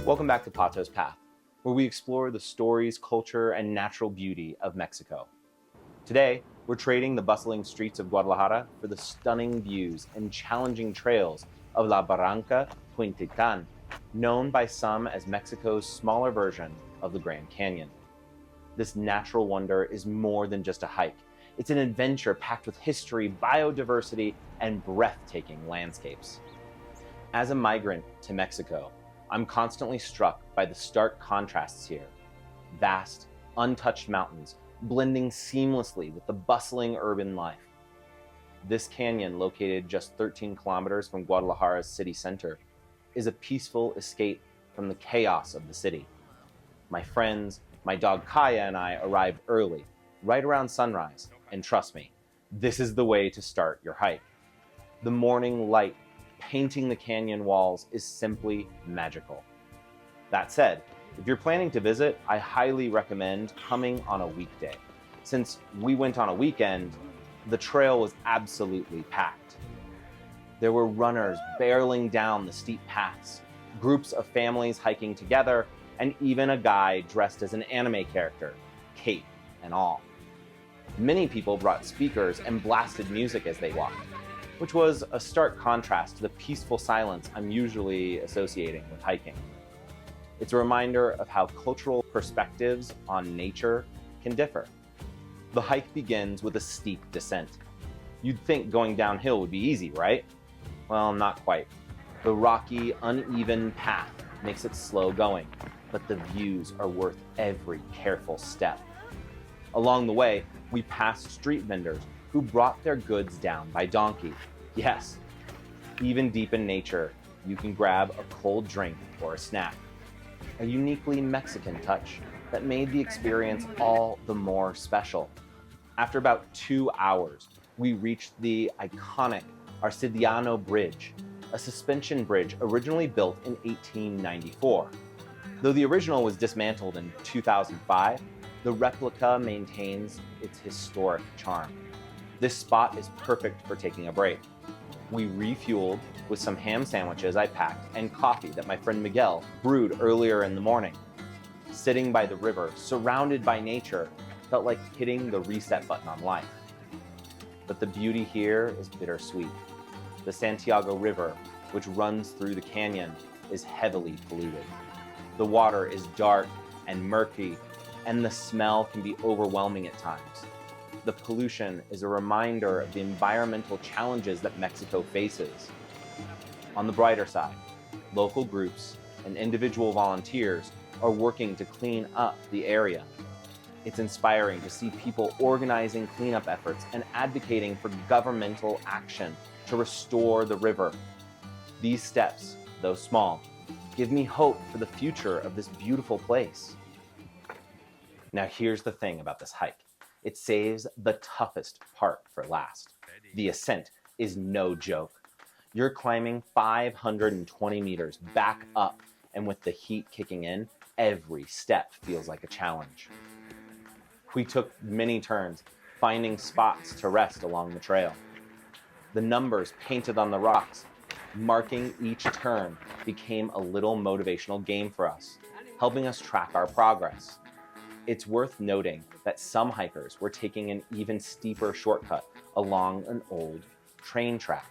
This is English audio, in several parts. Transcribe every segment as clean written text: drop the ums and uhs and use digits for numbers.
Welcome back to Pato's Path, where we explore the stories, culture, and natural beauty of Mexico. Today, we're trading the bustling streets of Guadalajara for the stunning views and challenging trails of La Barranca de Huentitán, known by some as Mexico's smaller version of the Grand Canyon. This natural wonder is more than just a hike. It's an adventure packed with history, biodiversity, and breathtaking landscapes. As a migrant to Mexico, I'm constantly struck by the stark contrasts here. Vast, untouched mountains blending seamlessly with the bustling urban life. This canyon, located just 13 kilometers from Guadalajara's city center, is a peaceful escape from the chaos of the city. My friends, my dog Kaya, and I arrived early, right around sunrise, and trust me, this is the way to start your hike. The morning light painting the canyon walls is simply magical. That said, if you're planning to visit, I highly recommend coming on a weekday. Since we went on a weekend, the trail was absolutely packed. There were runners barreling down the steep paths, groups of families hiking together, and even a guy dressed as an anime character, cape and all. Many people brought speakers and blasted music as they walked, which was a stark contrast to the peaceful silence I'm usually associating with hiking. It's a reminder of how cultural perspectives on nature can differ. The hike begins with a steep descent. You'd think going downhill would be easy, right? Well, not quite. The rocky, uneven path makes it slow going, but the views are worth every careful step. Along the way, we passed street vendors who brought their goods down by donkey. Yes, even deep in nature, you can grab a cold drink or a snack. A uniquely Mexican touch that made the experience all the more special. After about 2 hours, we reached the iconic Arcediano Bridge, a suspension bridge originally built in 1894. Though the original was dismantled in 2005, the replica maintains its historic charm. This spot is perfect for taking a break. We refueled with some ham sandwiches I packed and coffee that my friend Miguel brewed earlier in the morning. Sitting by the river, surrounded by nature, felt like hitting the reset button on life. But the beauty here is bittersweet. The Santiago River, which runs through the canyon, is heavily polluted. The water is dark and murky, and the smell can be overwhelming at times. The pollution is a reminder of the environmental challenges that Mexico faces. On the brighter side, local groups and individual volunteers are working to clean up the area. It's inspiring to see people organizing cleanup efforts and advocating for governmental action to restore the river. These steps, though small, give me hope for the future of this beautiful place. Now here's the thing about this hike. It saves the toughest part for last. The ascent is no joke. You're climbing 520 meters back up, and with the heat kicking in, every step feels like a challenge. We took many turns, finding spots to rest along the trail. The numbers painted on the rocks, marking each turn, became a little motivational game for us, helping us track our progress. It's worth noting that some hikers were taking an even steeper shortcut along an old train track.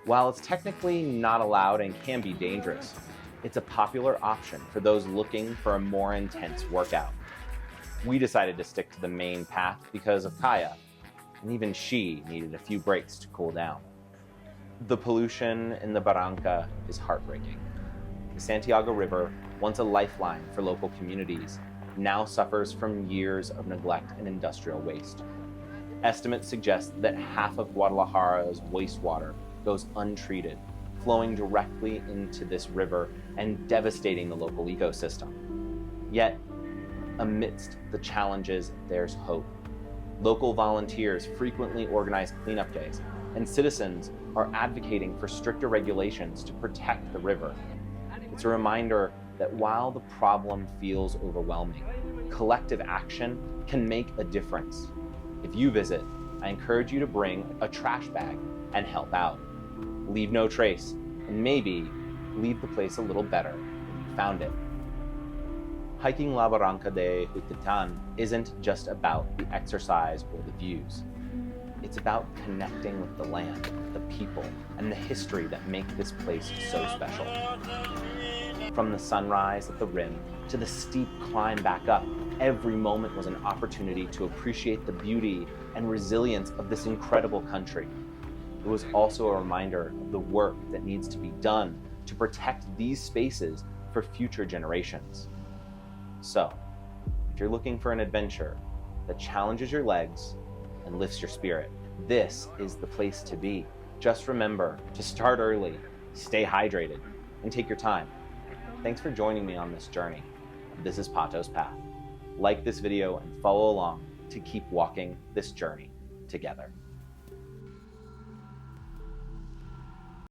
While it's technically not allowed and can be dangerous, it's a popular option for those looking for a more intense workout. We decided to stick to the main path because of Kaya, and even she needed a few breaks to cool down. The pollution in the Barranca is heartbreaking. The Santiago River, once a lifeline for local communities, now suffers from years of neglect and industrial waste. Estimates suggest that half of Guadalajara's wastewater goes untreated, flowing directly into this river and devastating the local ecosystem. Yet, amidst the challenges, there's hope. Local volunteers frequently organize cleanup days, and citizens are advocating for stricter regulations to protect the river. It's a reminder that while the problem feels overwhelming, collective action can make a difference. If you visit, I encourage you to bring a trash bag and help out. Leave no trace, and maybe leave the place a little better than you found it. Hiking La Barranca de Huentitán isn't just about the exercise or the views. It's about connecting with the land, the people, and the history that make this place so special. From the sunrise at the rim to the steep climb back up, every moment was an opportunity to appreciate the beauty and resilience of this incredible country. It was also a reminder of the work that needs to be done to protect these spaces for future generations. So, if you're looking for an adventure that challenges your legs and lifts your spirit, this is the place to be. Just remember to start early, stay hydrated, and take your time. Thanks for joining me on this journey. This is Pato's Path. Like this video and follow along to keep walking this journey together.